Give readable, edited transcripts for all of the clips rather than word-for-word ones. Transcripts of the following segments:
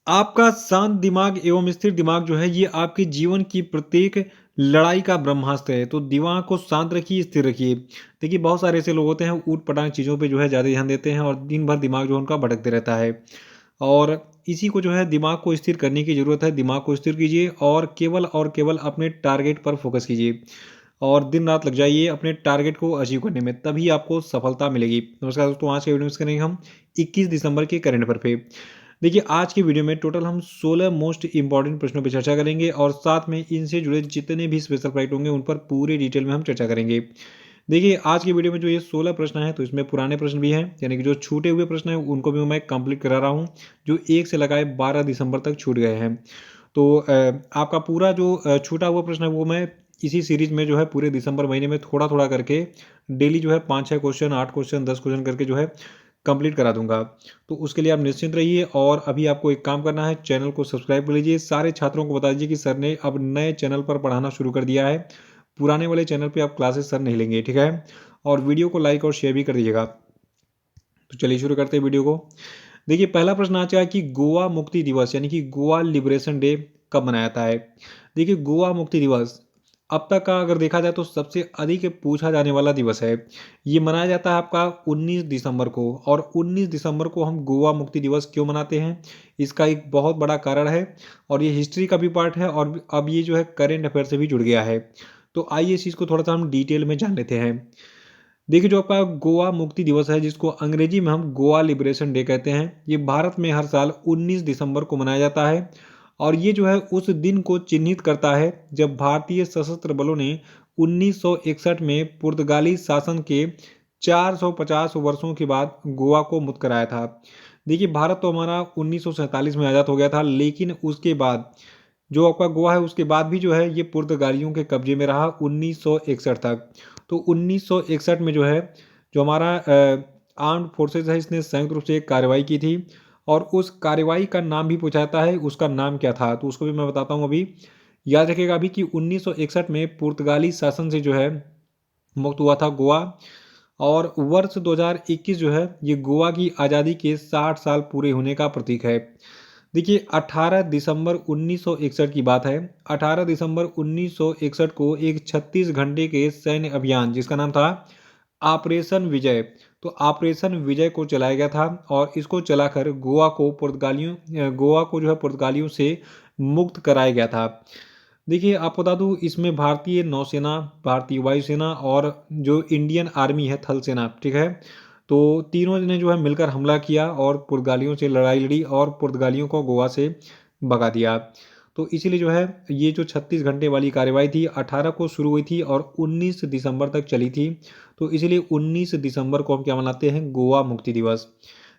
आपका शांत दिमाग एवं स्थिर दिमाग जो है ये आपके जीवन की प्रत्येक लड़ाई का ब्रह्मास्त्र है। तो दिमाग को शांत रखिए, स्थिर रखिए। देखिए बहुत सारे ऐसे लोग होते हैं ऊट-पटांग चीज़ों पे जो है ज़्यादा ध्यान देते हैं और दिन भर दिमाग जो है उनका भटकते रहता है। और इसी को जो है दिमाग को स्थिर करने की ज़रूरत है। दिमाग को स्थिर कीजिए और केवल अपने टारगेट पर फ़ोकस कीजिए। और दिन-रात लग जाइए अपने टारगेट को अचीव करने में, तभी आपको सफलता मिलेगी। नमस्कार दोस्तों, आज के वीडियो में डिस्कस करेंगे हम 21 दिसंबर के करंट अफेयर पे। देखिए आज की वीडियो में टोटल हम 16 मोस्ट इंपॉर्टेंट प्रश्नों पर चर्चा करेंगे और साथ में इनसे जुड़े जितने भी स्पेशल फैक्ट होंगे उन पर पूरी डिटेल में हम चर्चा करेंगे। देखिए आज की वीडियो में जो ये 16 प्रश्न हैं तो इसमें पुराने प्रश्न भी हैं, यानी कि जो छूटे हुए प्रश्न हैं उनको भी मैं कंप्लीट करा रहा हूँ, जो 1 से लगाए 12 दिसंबर तक छूट गए हैं। तो आपका पूरा जो छूटा हुआ प्रश्न है वो मैं इसी सीरीज में जो है पूरे दिसंबर महीने में थोड़ा-थोड़ा करके डेली जो है 5-6 क्वेश्चन, 8 क्वेश्चन, 10 क्वेश्चन करके जो है कंप्लीट करा दूँगा। तो उसके लिए आप निश्चिंत रहिए और अभी आपको एक काम करना है, चैनल को सब्सक्राइब कर लीजिए। सारे छात्रों को बता दीजिए कि सर ने अब नए चैनल पर पढ़ाना शुरू कर दिया है। पुराने वाले चैनल पे आप क्लासेस सर नहीं लेंगे, ठीक है? और वीडियो को लाइक और शेयर भी कर दीजिएगा। तो चलिए शुरू करते हैं वीडियो को। देखिए पहला प्रश्न आ चुका है कि गोवा मुक्ति दिवस यानी कि गोवा लिबरेशन डे कब मनाया जाता है? देखिए गोवा मुक्ति दिवस अब तक का अगर देखा जाए तो सबसे अधिक पूछा जाने वाला दिवस है। ये मनाया जाता है आपका 19 दिसंबर को। और 19 दिसंबर को हम गोवा मुक्ति दिवस क्यों मनाते हैं? इसका एक बहुत बड़ा कारण है और ये हिस्ट्री का भी पार्ट है और अब ये जो है करेंट अफेयर से भी जुड़ गया है। तो आइए इस चीज़ को थोड़ा-सा हम डिटेल में जान लेते हैं। देखिए जो आपका गोवा मुक्ति दिवस है जिसको अंग्रेजी में हम गोवा लिबरेशन डे कहते हैं, ये भारत में हर साल 19 दिसंबर को मनाया जाता है। और ये जो है उस दिन को चिन्हित करता है जब भारतीय सशस्त्र बलों ने 1961 में पुर्तगाली शासन के 450 वर्षों के बाद गोवा को मुक्त कराया था। देखिए भारत तो हमारा 1947 में आज़ाद हो गया था, लेकिन उसके बाद जो आपका गोवा है उसके बाद भी जो है ये पुर्तगालियों के कब्जे में रहा 1961 तक। तो 1961 में जो है जो हमारा आर्म्ड फोर्सेस है इसने संयुक्त रूप से एक कार्रवाई की थी और उस कार्रवाई का नाम भी पूछा जाता है, उसका नाम क्या था? तो उसको भी मैं बताता हूँ अभी। याद रखिएगा अभी कि 1961 में पुर्तगाली शासन से जो है मुक्त हुआ था गोवा। और वर्ष 2021 जो है ये गोवा की आज़ादी के 60 साल पूरे होने का प्रतीक है। देखिए 18 दिसंबर 1961 की बात है। 18 दिसंबर 1961 को एक 36 घंटे के सैन्य अभियान जिसका नाम था ऑपरेशन विजय। तो ऑपरेशन विजय को चलाया गया था और इसको चलाकर गोवा को जो है पुर्तगालियों से मुक्त कराया गया था। देखिए आपको बता दूँ इसमें भारतीय नौसेना, भारतीय वायुसेना और जो इंडियन आर्मी है थल सेना, ठीक है? तो तीनों ने जो है मिलकर हमला किया और पुर्तगालियों से लड़ाई लड़ी और पुर्तगालियों को गोवा से भगा दिया। तो इसीलिए जो है ये जो 36 घंटे वाली कार्रवाई थी 18 को शुरू हुई थी और 19 दिसंबर तक चली थी। तो इसीलिए 19 दिसंबर को हम क्या मनाते हैं? गोवा मुक्ति दिवस।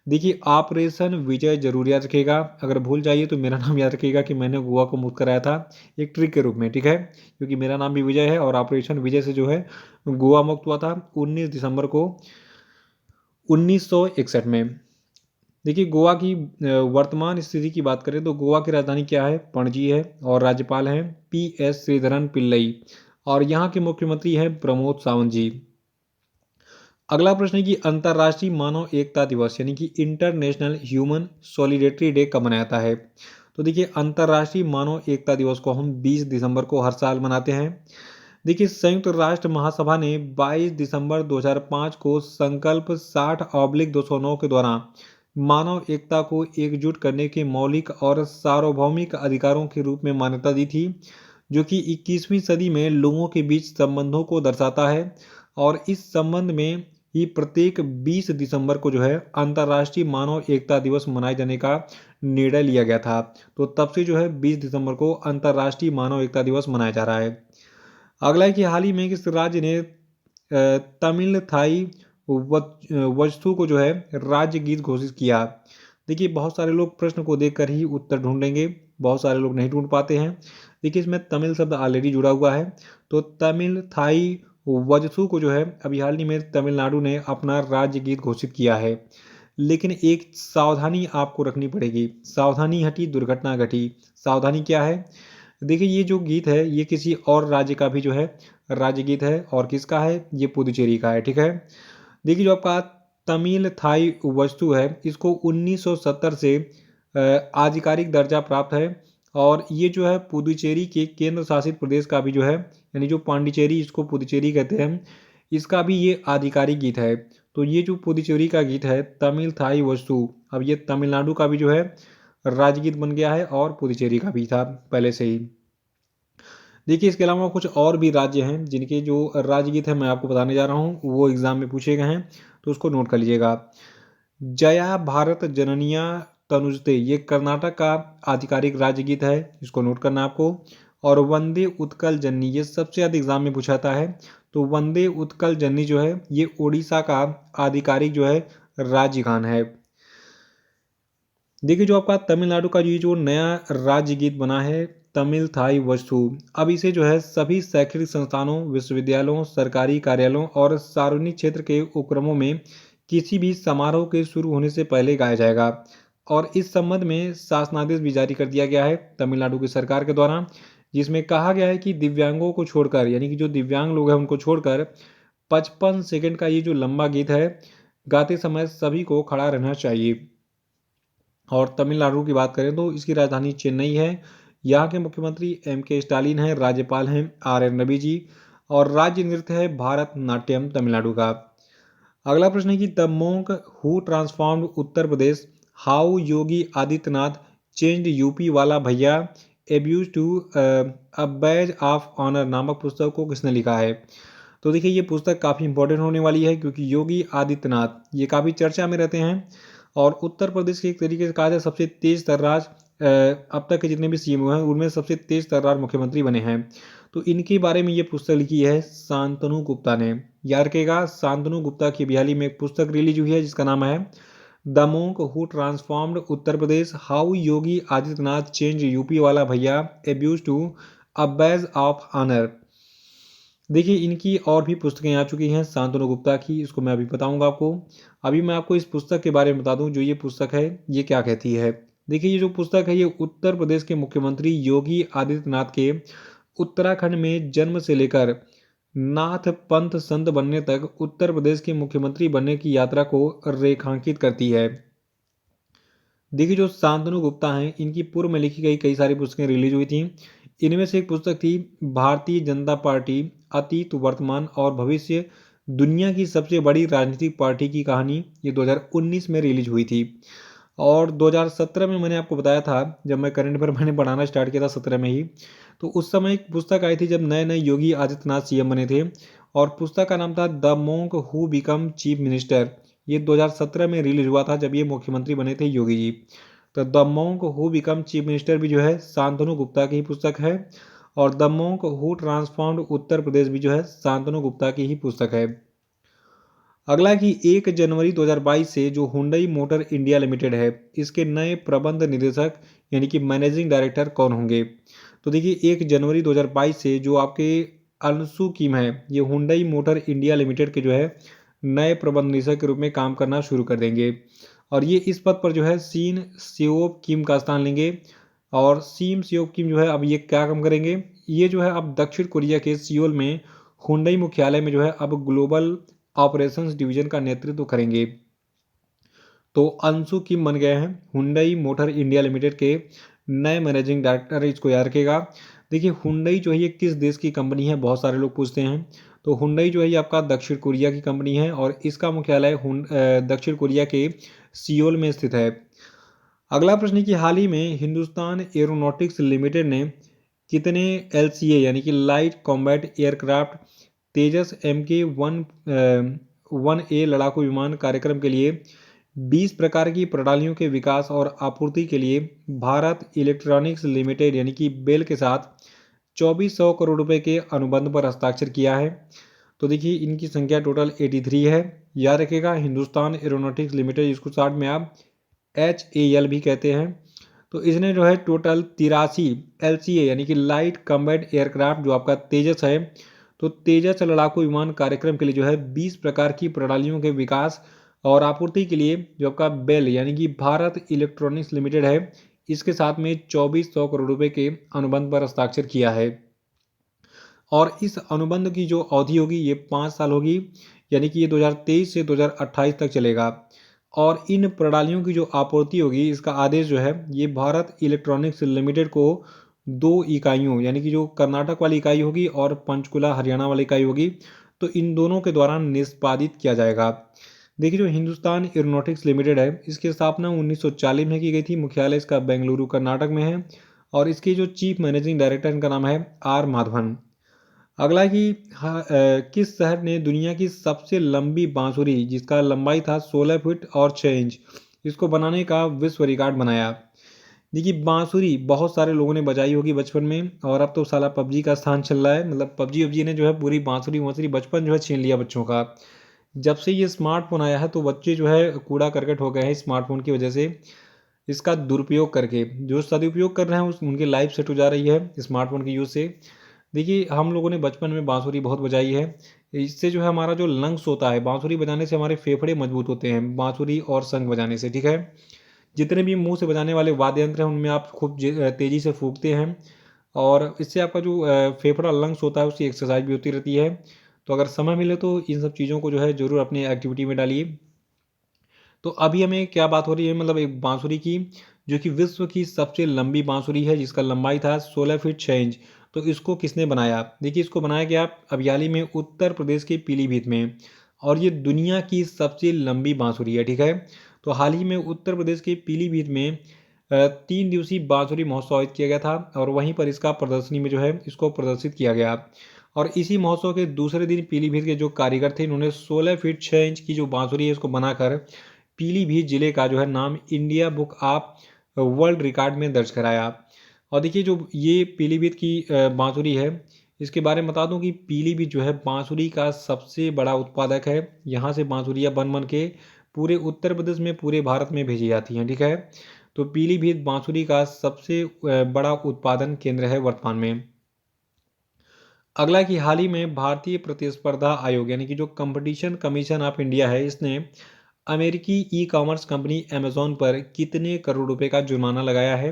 देखिए ऑपरेशन विजय ज़रूर याद रखिएगा। अगर भूल जाइए तो मेरा नाम याद रखिएगा कि मैंने गोवा को मुक्त कराया था एक ट्रिक के रूप में, ठीक है? क्योंकि मेरा नाम भी विजय है और ऑपरेशन विजय से जो है गोवा मुक्त हुआ था 19 दिसंबर को 1961 में। देखिए गोवा की वर्तमान स्थिति की बात करें तो गोवा की राजधानी क्या है? पणजी है और राज्यपाल हैं पीएस श्रीधरन पिल्लई और यहाँ के मुख्यमंत्री हैं प्रमोद सावंत जी। अगला प्रश्न है कि अंतर्राष्ट्रीय मानव एकता दिवस यानी कि इंटरनेशनल ह्यूमन सॉलिडेरिटी डे कब मनाया जाता है? तो देखिए अंतर्राष्ट्रीय मानव एकता दिवस को हम 20 दिसंबर को हर साल मनाते हैं। देखिए संयुक्त राष्ट्र महासभा ने 22 दिसंबर 2005 को संकल्प 60/209 के द्वारा मानव एकता को एकजुट करने के मौलिक और सार्वभौमिक अधिकारों के रूप में मान्यता दी थी, जो कि 21वीं सदी में लोगों के बीच संबंधों को दर्शाता है। और इस संबंध में ही प्रत्येक 20 दिसंबर को जो है अंतर्राष्ट्रीय मानव एकता दिवस मनाए जाने का निर्णय लिया गया था। तो तब से जो है 20 दिसंबर को अंतर्राष्ट्रीय मानव एकता दिवस मनाया जा रहा है। अगला है कि हाल ही में किस राज्य ने तमिल थाई वस्तु को जो है राज्य गीत घोषित किया? देखिए बहुत सारे लोग प्रश्न को देखकर ही उत्तर ढूंढेंगे, बहुत सारे लोग नहीं ढूंढ पाते हैं। देखिए इसमें तमिल शब्द ऑलरेडी जुड़ा हुआ है। तो तमिल थाई वजसू को जो है अभी हाल ही में तमिलनाडु ने अपना राज्य गीत घोषित किया है। लेकिन एक सावधानी आपको रखनी पड़ेगी। सावधानी हटी दुर्घटना घटी। सावधानी क्या है? देखिए ये जो गीत है ये किसी और राज्य का भी जो है राज्य गीत है और किसका है? ये पुदुचेरी का है, ठीक है? देखिए जो आपका तमिल थाई वस्तु है इसको 1970 से आधिकारिक दर्जा प्राप्त है और ये जो है पुदुचेरी के केंद्र शासित प्रदेश का भी जो है, यानी जो पांडिचेरी, इसको पुदुचेरी कहते हैं, इसका भी ये आधिकारिक गीत है। तो ये जो पुदुचेरी का गीत है तमिल थाई वसु, अब ये तमिलनाडु का भी जो है राजगीत बन गया है और पुदुचेरी का भी था पहले से ही। देखिए इसके अलावा कुछ और भी राज्य हैं जिनके जो राजगीत है मैं आपको बताने जा रहा हूँ, वो एग्जाम में पूछे गए हैं, तो उसको नोट कर लीजिएगा। जया भारत जननिया तनुजते, ये कर्नाटक का आधिकारिक राज्य गीत है, इसको नोट करना है आपको। और वंदे उत्कल जननी, ये सबसे ज्यादा एग्जाम में पूछाता है। तो वंदे उत्कल जननी जो है ये उड़ीसा का आधिकारिक जो है राज्य गान है। देखिए जो आपका तमिलनाडु का ये जो नया राज्य गीत बना है तमिल थाई वसु, अब इसे जो है सभी शैक्षणिक संस्थानों, विश्वविद्यालयों, सरकारी कार्यालयों और सार्वजनिक क्षेत्र के उपक्रमों में किसी भी समारोह के शुरू होने से पहले गाया जाएगा। और इस संबंध में शासनादेश भी जारी कर दिया गया है तमिलनाडु की सरकार के द्वारा, जिसमें कहा गया है कि दिव्यांगों को छोड़कर, यानी कि जो दिव्यांग लोग हैं उनको छोड़कर 55 सेकंड का ये जो लंबा गीत है गाते समय सभी को खड़ा रहना चाहिए। और तमिलनाडु की बात करें तो इसकी राजधानी चेन्नई है। यहाँ के मुख्यमंत्री M.K. स्टालिन हैं, राज्यपाल हैं R.N. रवि जी, और राज्य नृत्य है भारत नाट्यम तमिलनाडु का। अगला प्रश्न है कि the monk who transformed Uttar Pradesh, how Yogi Adityanath changed UP वाला भैया abuse to a badge of honour नामक पुस्तक को किसने लिखा है। तो देखिए ये पुस्तक काफ़ी इंपॉर्टेंट होने वाली है क्योंकि योगी आदित्यनाथ ये काफ़ी चर्चा में रहते हैं और उत्तर प्रदेश के एक तरीके से कहा जाए सबसे तेज तर्रार अब तक के जितने भी सीएम हुए हैं उनमें सबसे तेज तर्रार मुख्यमंत्री बने हैं। तो इनके बारे में ये पुस्तक लिखी है शांतनु गुप्ता ने। याद रखेगा शांतनु गुप्ता की बयाली में एक पुस्तक रिलीज हुई है जिसका नाम है the monk who transformed Uttar Pradesh, how Yogi Adityanath change UP वाला भैया abuse to a badge of honour. देखिए इनकी और भी पुस्तकें आ चुकी हैं शांतनु गुप्ता की, इसको मैं अभी बताऊंगा आपको। अभी मैं आपको इस पुस्तक के बारे में बता दूं जो ये पुस्तक है ये क्या कहती है। देखिए ये जो पुस्तक है ये उत्तर प्रदेश के मुख्यमंत्री योगी आदित्यनाथ के उत्तराखंड में जन्म से लेकर नाथ पंथ संत बनने तक उत्तर प्रदेश के मुख्यमंत्री बनने की यात्रा को रेखांकित करती है। देखिए जो शांतनु गुप्ता हैं इनकी पूर्व में लिखी गई कई सारी पुस्तकें रिलीज हुई थी। इनमें से एक पुस्तक थी भारतीय जनता पार्टी अतीत वर्तमान और भविष्य, दुनिया की सबसे बड़ी राजनीतिक पार्टी की कहानी, ये 2019 में रिलीज हुई थी। और 2017 में मैंने आपको बताया था जब मैं करंट अफेयर मैंने पढ़ाना स्टार्ट किया था 17 में ही, तो उस समय एक पुस्तक आई थी जब नए नए योगी आदित्यनाथ सीएम बने थे और पुस्तक का नाम था the monk who become chief minister. ये 2017 में रिलीज हुआ था जब ये मुख्यमंत्री बने थे योगी जी। तो the monk who become chief minister भी जो है शांतनु गुप्ता की ही पुस्तक है और the monk who transformed Uttar प्रदेश भी जो है शांतनु गुप्ता की ही पुस्तक है। अगला कि 1 जनवरी 2022 से जो हुंडई मोटर इंडिया लिमिटेड है इसके नए प्रबंध निदेशक यानी कि मैनेजिंग डायरेक्टर कौन होंगे। तो देखिए 1 जनवरी 2022 से जो आपके अंशु किम है ये हुंडई मोटर इंडिया लिमिटेड के जो है नए प्रबंध निदेशक के रूप में काम करना शुरू कर देंगे और ये इस पद पर जो है सीन सियोप किम का स्थान लेंगे। और सीम सियोप किम जो है अब ये क्या काम करेंगे, ये जो है अब दक्षिण कोरिया के सियोल में हुंडई मुख्यालय में जो है अब ग्लोबल ऑपरेशंस डिवीजन का नेतृत्व करेंगे। तो अंशु किम बन गए हैं हुंडई मोटर इंडिया लिमिटेड के नए मैनेजिंग डायरेक्टर, इसको याद रखेगा। देखिए हुंडई जो है ये किस देश की कंपनी है बहुत सारे लोग पूछते हैं। तो हुंडई जो है ये आपका दक्षिण कोरिया की कंपनी है और इसका मुख्यालय दक्षिण कोरिया के सियोल में स्थित है। अगला प्रश्न है कि हाल ही में हिंदुस्तान एरोनॉटिक्स लिमिटेड ने कितने LCA यानी कि लाइट कॉम्बैट एयरक्राफ्ट तेजस MK-1A लड़ाकू विमान कार्यक्रम के लिए 20 प्रकार की प्रणालियों के विकास और आपूर्ति के लिए भारत इलेक्ट्रॉनिक्स लिमिटेड यानी कि बेल के साथ 2400 करोड़ रुपए के अनुबंध पर हस्ताक्षर किया है। तो देखिए इनकी संख्या टोटल 83 है। याद रखिएगा हिंदुस्तान एरोनॉटिक्स लिमिटेड, इसको शॉर्ट में आप HAL भी कहते हैं। तो इसने जो है टोटल 83 LCA यानी कि लाइट कॉम्बैट एयरक्राफ्ट जो आपका तेजस है, तो तेजस लड़ाकू विमान कार्यक्रम के लिए जो है 20 प्रकार की प्रणालियों के विकास और आपूर्ति के लिए जो आपका बेल यानी कि भारत इलेक्ट्रॉनिक्स लिमिटेड है इसके साथ में 2400 करोड़ रुपए के अनुबंध पर हस्ताक्षर किया है। और इस अनुबंध की जो अवधि होगी ये 5 साल होगी, यानी कि ये 2023 से 2028 तक चलेगा। और इन प्रणालियों की जो आपूर्ति होगी इसका आदेश जो है ये भारत इलेक्ट्रॉनिक्स लिमिटेड को 2 इकाइयों यानी कि जो कर्नाटक वाली इकाई होगी और पंचकुला हरियाणा वाली इकाई होगी, तो इन दोनों के द्वारा निष्पादित किया जाएगा। देखिए जो हिंदुस्तान एरोनॉटिक्स लिमिटेड है इसकी स्थापना 1940 में की गई थी। मुख्यालय इसका बेंगलुरु कर्नाटक में है और इसके जो चीफ मैनेजिंग डायरेक्टर इनका नाम है आर माधवन। अगला है कि किस शहर ने दुनिया की सबसे लंबी बांसुरी जिसका लंबाई था 16 फीट और 6 इंच इसको बनाने का विश्व रिकॉर्ड बनाया। देखिए बांसुरी बहुत सारे लोगों ने बजाई होगी बचपन में और अब तो साला पबजी का स्थान चल रहा है। मतलब पबजी वबजी ने जो है पूरी बांसुरी वांसुरी बचपन जो है छीन लिया बच्चों का। जब से ये स्मार्टफोन आया है तो बच्चे जो है कूड़ा करकट हो गए हैं स्मार्टफोन की वजह से। इसका दुरुपयोग करके जो सदुपयोग कर रहे हैं उनकी लाइफ सेट हो जा रही है स्मार्टफोन के यूज़ से। देखिए हम लोगों ने बचपन में बांसुरी बहुत बजाई है। इससे जो है हमारा जो लंग्स होता है बांसुरी बजाने से हमारे फेफड़े मजबूत होते हैं बांसुरी और शंख बजाने से, ठीक है। जितने भी मुंह से बजाने वाले वाद्य यंत्र हैं उनमें आप खूब तेज़ी से फूंकते हैं और इससे आपका जो फेफड़ा लंग्स होता है उसकी एक्सरसाइज भी होती रहती है। तो अगर समय मिले तो इन सब चीज़ों को जो है ज़रूर अपनी एक्टिविटी में डालिए। तो अभी हमें क्या बात हो रही है, मतलब एक बांसुरी की जो कि विश्व की सबसे लंबी बांसुरी है जिसका लंबाई था 16 फीट 6 इंच। तो इसको किसने बनाया? देखिए इसको बनाया गया अभी हाल ही में उत्तर प्रदेश के पीलीभीत में और ये दुनिया की सबसे लंबी बांसुरी है, ठीक है। तो हाल ही में उत्तर प्रदेश के पीलीभीत में 3 दिवसीय बांसुरी महोत्सव आयोजित किया गया था और वहीं पर इसका प्रदर्शनी में जो है इसको प्रदर्शित किया गया। और इसी महोत्सव के दूसरे दिन पीलीभीत के जो कारीगर थे इन्होंने 16 फीट 6 इंच की जो बांसुरी है इसको बनाकर पीलीभीत जिले का जो है नाम India book of world record में दर्ज कराया। और देखिए जो ये पीलीभीत की बांसुरी है इसके बारे में बता दूं कि पीलीभीत जो है बांसुरी का सबसे बड़ा उत्पादक है। यहाँ से बांसुरियाँ बन बन के पूरे उत्तर प्रदेश में पूरे भारत में भेजी जाती हैं, ठीक है। तो पीलीभीत बांसुरी का सबसे बड़ा उत्पादन केंद्र है वर्तमान में। अगला कि हाल ही में भारतीय प्रतिस्पर्धा आयोग यानी कि जो कंपटीशन कमीशन ऑफ इंडिया है इसने अमेरिकी ई कॉमर्स कंपनी अमेजोन पर कितने करोड़ रुपए का जुर्माना लगाया है?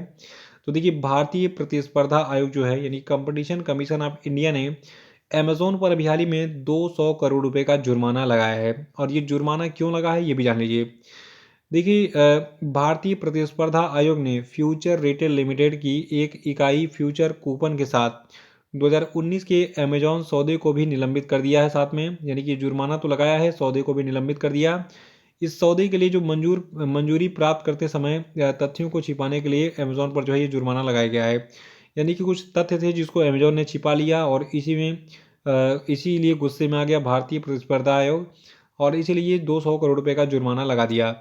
तो देखिए भारतीय प्रतिस्पर्धा आयोग जो है यानी कंपटीशन कमीशन ऑफ इंडिया ने अमेजोन पर अभी हाल ही में 200 करोड़ रुपए का जुर्माना लगाया है। और ये जुर्माना क्यों लगा है ये भी जान लीजिए। देखिए भारतीय प्रतिस्पर्धा आयोग ने फ्यूचर रिटेल लिमिटेड की एक इकाई फ्यूचर कूपन के साथ 2019 के अमेजॉन सौदे को भी निलंबित कर दिया है साथ में। यानी कि जुर्माना तो लगाया है, सौदे को भी निलंबित कर दिया। इस सौदे के लिए जो मंजूरी प्राप्त करते समय तथ्यों को छिपाने के लिए अमेजॉन पर जो है ये जुर्माना लगाया गया है। यानी कि कुछ तथ्य थे जिसको अमेजॉन ने छिपा लिया और इसीलिए गुस्से में आ गया भारतीय प्रतिस्पर्धा आयोग और इसीलिए 200 करोड़ रुपए का जुर्माना लगा दिया।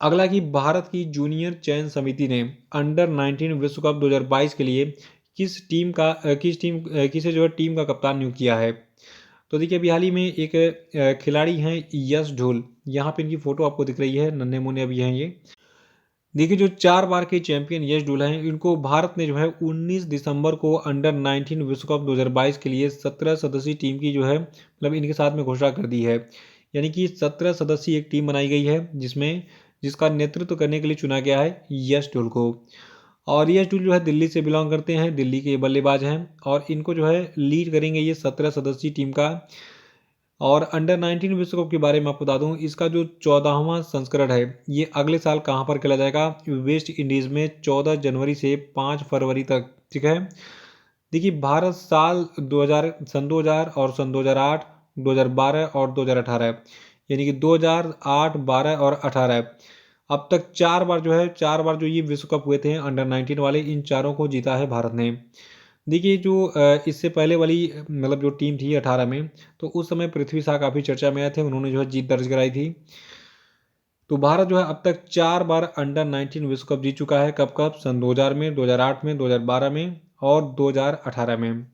अगला कि भारत की जूनियर चयन समिति ने अंडर 19 विश्व कप 2022 के लिए किसे जो है टीम का कप्तान नियुक्त किया है? तो देखिए अभी हाल ही में एक खिलाड़ी हैं यश ढोल, यहाँ पे इनकी फोटो आपको दिख रही है, नन्हे मुन्ने अभी हैं ये। देखिए जो 4 बार के चैंपियन यश ढोल हैं इनको भारत ने जो है 19 दिसंबर को अंडर 19 विश्व कप 2022 के लिए 17 सदस्यीय टीम की जो है मतलब इनके साथ में घोषणा कर दी है। यानी कि 17 सदस्यीय एक टीम बनाई गई है जिसका नेतृत्व करने के लिए चुना गया है यश ढोल को। और यश ढोल जो है दिल्ली से बिलोंग करते हैं, दिल्ली के बल्लेबाज हैं और इनको जो है लीड करेंगे ये 17 सदस्यीय टीम का। और अंडर 19 विश्व कप के बारे में आपको बता दूं इसका जो 14वां संस्करण है ये अगले साल कहां पर खेला जाएगा? वेस्ट इंडीज़ में 14 जनवरी से 5 फरवरी तक, ठीक है। देखिए भारत सन 2000 और सन 2008, 2012 और 2018 यानी कि 2008, 12 और 18 अब तक 4 बार जो ये विश्व कप हुए थे अंडर 19 वाले, इन चारों को जीता है भारत ने। देखिए जो इससे पहले वाली मतलब जो टीम थी 18 में, तो उस समय पृथ्वी शाह काफ़ी चर्चा में आए थे, उन्होंने जो है जीत दर्ज कराई थी। तो भारत जो है अब तक 4 बार अंडर 19 विश्व कप जीत चुका है। कब कब? सन 2000 में, 2008 में, 2012 में और 2018 में।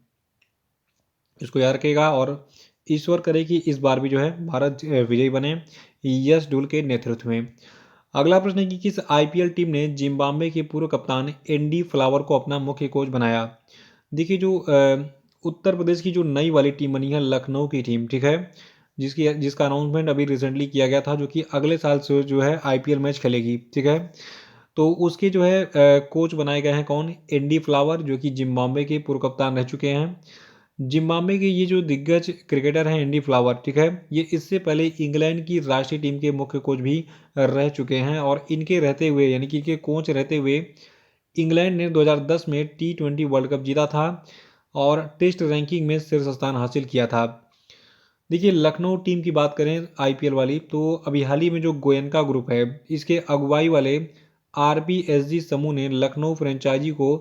इसको याद रखिएगा और ईश्वर करे कि इस बार भी जो है भारत विजयी बने यश ढोल के नेतृत्व में। अगला प्रश्न है कि किस आईपीएल टीम ने जिम्बाब्वे के पूर्व कप्तान एंडी फ्लावर को अपना मुख्य कोच बनाया? देखिए जो उत्तर प्रदेश की जो नई वाली टीम बनी है लखनऊ की टीम, ठीक है, जिसका अनाउंसमेंट अभी रिसेंटली किया गया था जो कि अगले साल से जो है आईपीएल मैच खेलेगी, ठीक है। तो उसके जो है कोच बनाए गए हैं कौन? एंडी फ्लावर जो कि जिम्बाब्वे के पूर्व कप्तान रह चुके हैं। जिम्बाब्वे के ये जो दिग्गज क्रिकेटर हैं एंडी फ्लावर, ठीक है, ये इससे पहले इंग्लैंड की राष्ट्रीय टीम के मुख्य कोच भी रह चुके हैं और इनके रहते हुए यानी कि इनके कोच रहते हुए इंग्लैंड ने 2010 में T20 वर्ल्ड कप जीता था और टेस्ट रैंकिंग में शीर्ष स्थान हासिल किया था। देखिए लखनऊ टीम की बात करें आईपीएल वाली, तो अभी हाल ही में जो गोयनका ग्रुप है इसके अगुवाई वाले आरपीएसजी समूह ने लखनऊ फ्रेंचाइजी को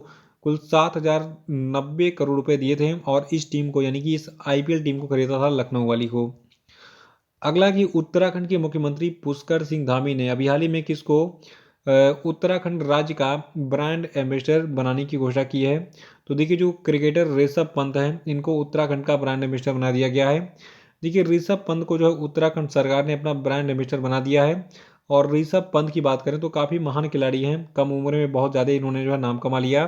कुल 7,090 करोड़ रुपए दिए थे और इस टीम को यानी कि इस आईपीएल टीम को खरीदा था लखनऊ वाली को। अगला कि उत्तराखंड के मुख्यमंत्री पुष्कर सिंह धामी ने अभी हाल ही में किसको उत्तराखंड राज्य का ब्रांड एम्बेसडर बनाने की घोषणा की है। तो देखिए जो क्रिकेटर ऋषभ पंत हैं इनको उत्तराखंड का ब्रांड एम्बेसडर बना दिया गया है। देखिए ऋषभ पंत को जो है उत्तराखंड सरकार ने अपना ब्रांड एम्बेसडर बना दिया है। और ऋषभ पंत की बात करें तो काफ़ी महान खिलाड़ी हैं, कम उम्र में बहुत ज़्यादा इन्होंने जो है नाम कमा लिया।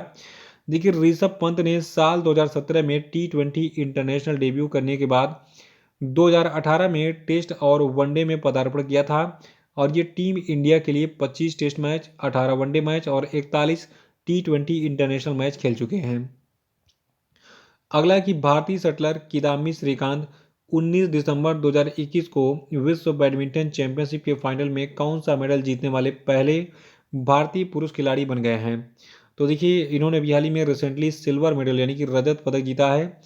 देखिए ऋषभ पंत ने साल 2017 में T20 इंटरनेशनल डेब्यू करने के बाद 2018 में टेस्ट और वनडे में पदार्पण किया था और ये टीम इंडिया के लिए 25 टेस्ट मैच, 18 वनडे मैच और 41 T20 इंटरनेशनल मैच खेल चुके हैं। अगला कि भारतीय शटलर किदाम्बी श्रीकांत 19 दिसंबर 2021 को विश्व बैडमिंटन चैंपियनशिप के फाइनल में कौन सा मेडल जीतने वाले पहले भारतीय पुरुष खिलाड़ी बन गए हैं। तो देखिए इन्होंने अभी हाल ही में रिसेंटली सिल्वर मेडल यानी कि रजत पदक जीता है।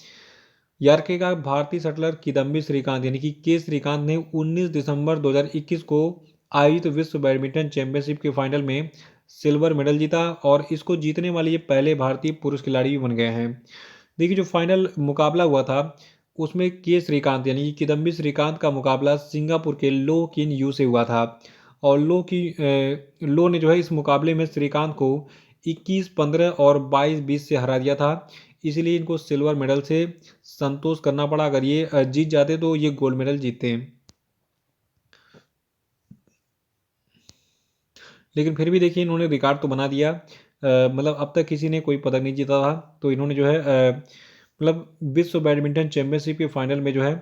यार्के का भारतीय शटलर किदम्बी श्रीकांत यानी कि के श्रीकांत ने 19 दिसंबर 2021 को आयोजित विश्व बैडमिंटन चैंपियनशिप के फाइनल में सिल्वर मेडल जीता और इसको जीतने वाले ये पहले भारतीय पुरुष खिलाड़ी भी बन गए हैं। देखिए जो फाइनल मुकाबला हुआ था उसमें के श्रीकांत यानी कि किदम्बी श्रीकांत का मुकाबला सिंगापुर के लो किन यू से हुआ था और लो ने जो है इस मुकाबले में श्रीकांत को 21-15 और 22-20 से हरा दिया था। इसीलिए इनको सिल्वर मेडल से संतोष करना पड़ा, अगर ये जीत जाते तो ये गोल्ड मेडल जीतते हैं। लेकिन फिर भी देखिए इन्होंने रिकॉर्ड तो बना दिया, मतलब अब तक किसी ने कोई पदक नहीं जीता था तो इन्होंने जो है मतलब विश्व बैडमिंटन चैंपियनशिप के फाइनल में जो है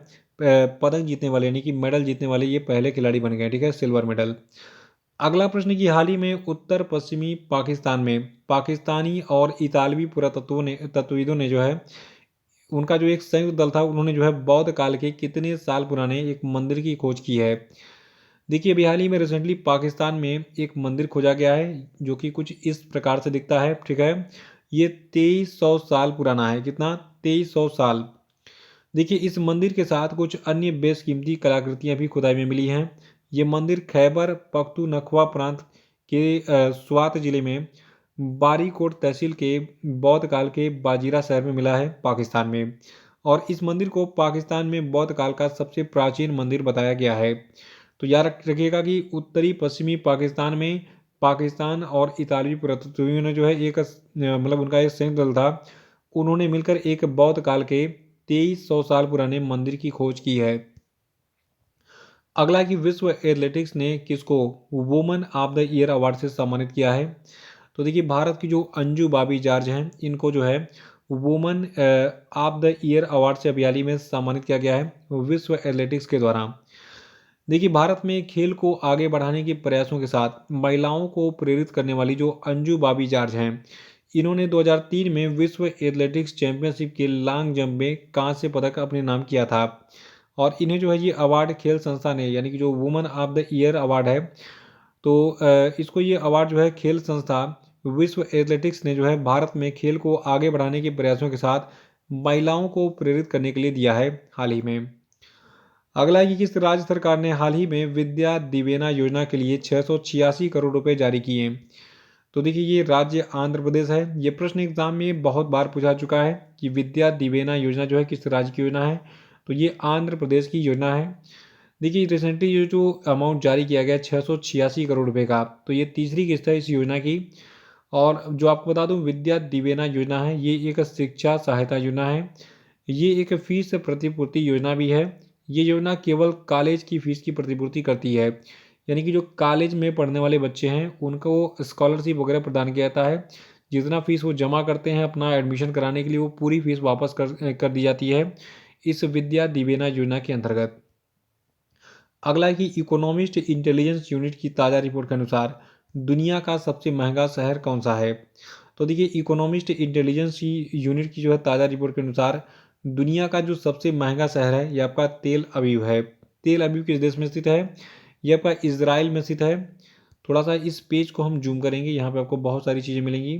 पदक जीतने वाले यानी कि मेडल जीतने वाले ये पहले खिलाड़ी बन गए, ठीक है, सिल्वर मेडल। अगला प्रश्न कि हाल ही में उत्तर पश्चिमी पाकिस्तान में पाकिस्तानी और इतालवी पुरातत्वों ने तत्वविदों ने जो है उनका जो एक संयुक्त दल था उन्होंने जो है बौद्ध काल के कितने साल पुराने एक मंदिर की खोज की है। देखिए अभी हाल ही में रिसेंटली पाकिस्तान में एक मंदिर खोजा गया है जो कि कुछ इस प्रकार से दिखता है, ठीक है, ये 2300 साल पुराना है। कितना? 2300 साल। देखिए इस मंदिर के साथ कुछ अन्य बेशकीमती कलाकृतियां भी खुदाई में मिली हैं। ये मंदिर खैबर पख्तूनख्वा प्रांत के स्वात जिले में बारीकोट तहसील के बौद्ध काल के बाजीरा शहर में मिला है पाकिस्तान में। और इस मंदिर को पाकिस्तान में बौद्ध काल का सबसे प्राचीन मंदिर बताया गया है। तो याद रखिएगा कि उत्तरी पश्चिमी पाकिस्तान में पाकिस्तान और इतालवी पुरातत्वविदों ने जो है एक मतलब उनका एक संयुक्त दल था, उन्होंने मिलकर एक बौद्ध काल के 2300 साल पुराने मंदिर की खोज की है। अगला कि विश्व एथलेटिक्स ने किसको woman of the year award से सम्मानित किया है। तो देखिए भारत की जो अंजू बाबी जॉर्ज हैं इनको जो है woman of the year award से अभी हाल ही में सम्मानित किया गया है विश्व एथलेटिक्स के द्वारा। देखिए भारत में खेल को आगे बढ़ाने के प्रयासों के साथ महिलाओं को प्रेरित करने वाली जो अंजू बाबी जॉर्ज हैं इन्होंने 2003 में विश्व एथलेटिक्स चैंपियनशिप के लॉन्ग जंप में कांस्य पदक अपने नाम किया था। और इन्हें जो है ये अवार्ड खेल संस्था ने यानी कि जो woman of the year award है तो इसको ये अवार्ड जो है खेल संस्था विश्व एथलेटिक्स ने जो है भारत में खेल को आगे बढ़ाने के प्रयासों के साथ महिलाओं को प्रेरित करने के लिए दिया है हाल ही में। अगला है कि किस राज्य सरकार ने हाल ही में विद्या दिवेना योजना के लिए 686 करोड़ रुपए जारी किए। तो देखिए ये राज्य आंध्र प्रदेश है। ये प्रश्न एग्जाम में बहुत बार पूछा चुका है कि विद्या दिवेना योजना जो है किस राज्य की योजना है, तो ये आंध्र प्रदेश की योजना है। देखिए रिसेंटली ये जो अमाउंट जारी किया गया 686 करोड़ रुपए का, तो ये तीसरी किस्त है इस योजना की। और जो आपको बता दूं विद्या दिवेना योजना है ये एक शिक्षा सहायता योजना है, ये एक फीस प्रतिपूर्ति योजना भी है। ये योजना केवल कॉलेज की फ़ीस की प्रतिपूर्ति करती है, यानी कि जो कॉलेज में पढ़ने वाले बच्चे हैं उनको स्कॉलरशिप वगैरह प्रदान किया जाता है। जितना फ़ीस वो जमा करते हैं अपना एडमिशन कराने के लिए वो पूरी फ़ीस वापस कर दी जाती है इस विद्या दिवेना योजना के अंतर्गत। अगला है कि इकोनॉमिस्ट इंटेलिजेंस यूनिट की ताज़ा रिपोर्ट के अनुसार दुनिया का सबसे महंगा शहर कौन सा है। तो देखिए इकोनॉमिस्ट इंटेलिजेंस यूनिट की जो है ताज़ा रिपोर्ट के अनुसार दुनिया का जो सबसे महंगा शहर है ये आपका तेल अवीव है। तेल अवीव किस देश में स्थित है? ये आपका इज़राइल में स्थित है। थोड़ा सा इस पेज को हम जूम करेंगे, यहाँ पे आपको बहुत सारी चीज़ें मिलेंगी।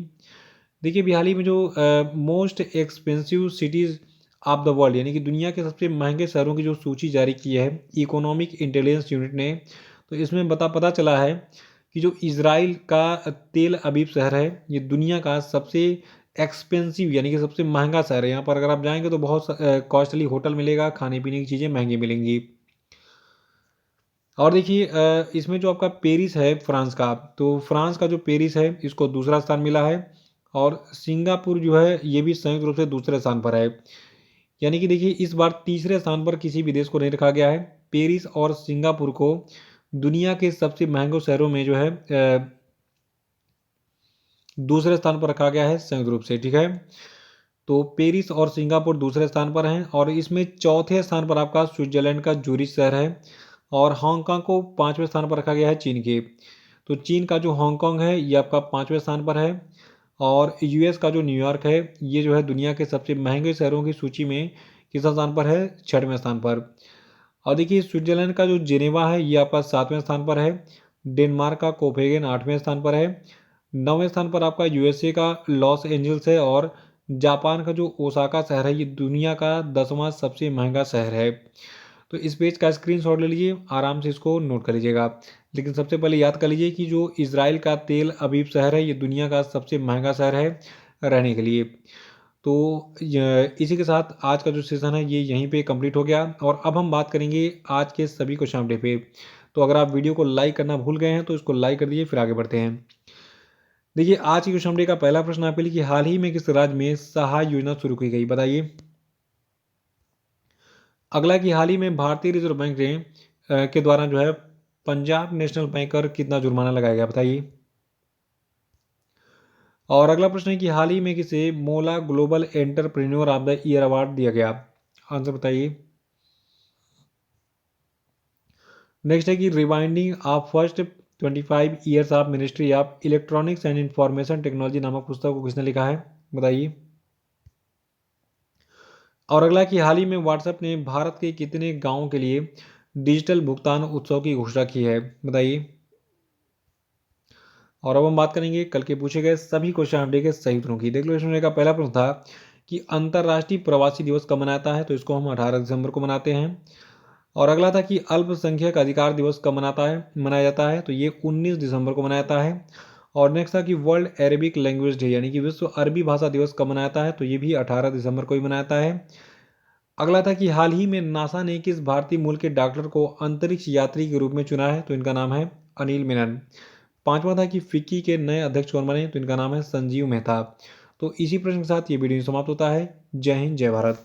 देखिए अभी हाल ही में जो most expensive cities of the world यानी कि दुनिया के सबसे महंगे शहरों की जो सूची जारी की है इकोनॉमिक इंटेलिजेंस यूनिट ने, तो इसमें पता चला है कि जो इज़राइल का तेल अवीव शहर है ये दुनिया का सबसे एक्सपेंसिव यानी कि सबसे महंगा शहर है। यहाँ पर अगर आप जाएंगे तो बहुत कॉस्टली होटल मिलेगा, खाने पीने की चीज़ें महंगी मिलेंगी। और देखिए इसमें जो आपका पेरिस है फ्रांस का, तो फ्रांस का जो पेरिस है इसको दूसरा स्थान मिला है। और सिंगापुर जो है ये भी संयुक्त रूप से दूसरे स्थान पर है। यानी कि देखिए इस बार तीसरे स्थान पर किसी भी देश को नहीं रखा गया है। पेरिस और सिंगापुर को दुनिया के सबसे महंगे शहरों में जो है दूसरे स्थान पर रखा गया है संयुक्त रूप से, ठीक है। तो पेरिस और सिंगापुर दूसरे स्थान पर हैं और इसमें चौथे स्थान पर आपका स्विट्जरलैंड का जूरिच शहर है। और हांगकांग को पाँचवें स्थान पर रखा गया है चीन के। तो चीन का जो हांगकांग है ये आपका पाँचवें स्थान पर है। और यूएस का जो न्यूयॉर्क है ये जो है दुनिया के सबसे महंगे शहरों की सूची में किस स्थान पर है? छठवें स्थान पर। और देखिए स्विट्जरलैंड का जो जेनेवा है ये आपका सातवें स्थान पर है। डेनमार्क का कोपेनहेगन आठवें स्थान पर है। नौवें स्थान पर आपका यूएसए का लॉस एंजल्स है। और जापान का जो ओसाका शहर है ये दुनिया का 10वां सबसे महंगा शहर है। तो इस पेज का स्क्रीनशॉट ले लीजिए, आराम से इसको नोट कर लीजिएगा। लेकिन सबसे पहले याद कर लीजिए कि जो इज़राइल का तेल अवीव शहर है ये दुनिया का सबसे महंगा शहर है रहने के लिए। तो इसी के साथ आज का जो सेशन है ये यहीं पे कंप्लीट हो गया। और अब हम बात करेंगे आज के सभी क्वेश्चन अपडेट पे। तो अगर आप वीडियो को लाइक करना भूल गए हैं तो इसको लाइक कर दीजिए, फिर आगे बढ़ते हैं। देखिए आज की क्वेश्चन अपडेट का पहला प्रश्न आपके लिए कि हाल ही में किस राज्य में सहाय योजना शुरू की गई, बताइए। अगला कि हाल ही में भारतीय रिजर्व बैंक ने के द्वारा जो है पंजाब नेशनल बैंक पर कितना जुर्माना लगाया गया, बताइए। और अगला प्रश्न है कि हाल ही में किसे मोला global entrepreneur of the year award दिया गया, आंसर बताइए। नेक्स्ट है कि rewinding of first 25 years of ministry of electronics and information technology नामक पुस्तक को किसने लिखा है, बताइए। और अगला कि हाल ही में व्हाट्सएप ने भारत के कितने गांवों के लिए डिजिटल भुगतान उत्सव की घोषणा की है, बताइए। और अब हम बात करेंगे कल के पूछे गए सभी क्वेश्चन अपडेट के सही उत्तरों की। देख लो इसमें का पहला प्रश्न था कि अंतर्राष्ट्रीय प्रवासी दिवस कब मनाता है, तो इसको हम 18 दिसंबर को मनाते हैं। और अगला था कि अल्पसंख्यक अधिकार दिवस कब मनाया जाता है, तो ये 19 दिसंबर को मनाया जाता है। और नेक्स्ट था कि वर्ल्ड अरेबिक लैंग्वेज डे यानी कि विश्व अरबी भाषा दिवस कब मनाया जाता है, तो ये भी 18 दिसंबर को ही मनाया जाता है। अगला था कि हाल ही में नासा ने किस भारतीय मूल के डॉक्टर को अंतरिक्ष यात्री के रूप में चुना है, तो इनका नाम है अनिल मेनन। पांचवा था कि फिक्की के नए अध्यक्ष कौन बने, तो इनका नाम है संजीव मेहता। तो इसी प्रश्न के साथ ये वीडियो समाप्त होता है। जय हिंद, जय भारत।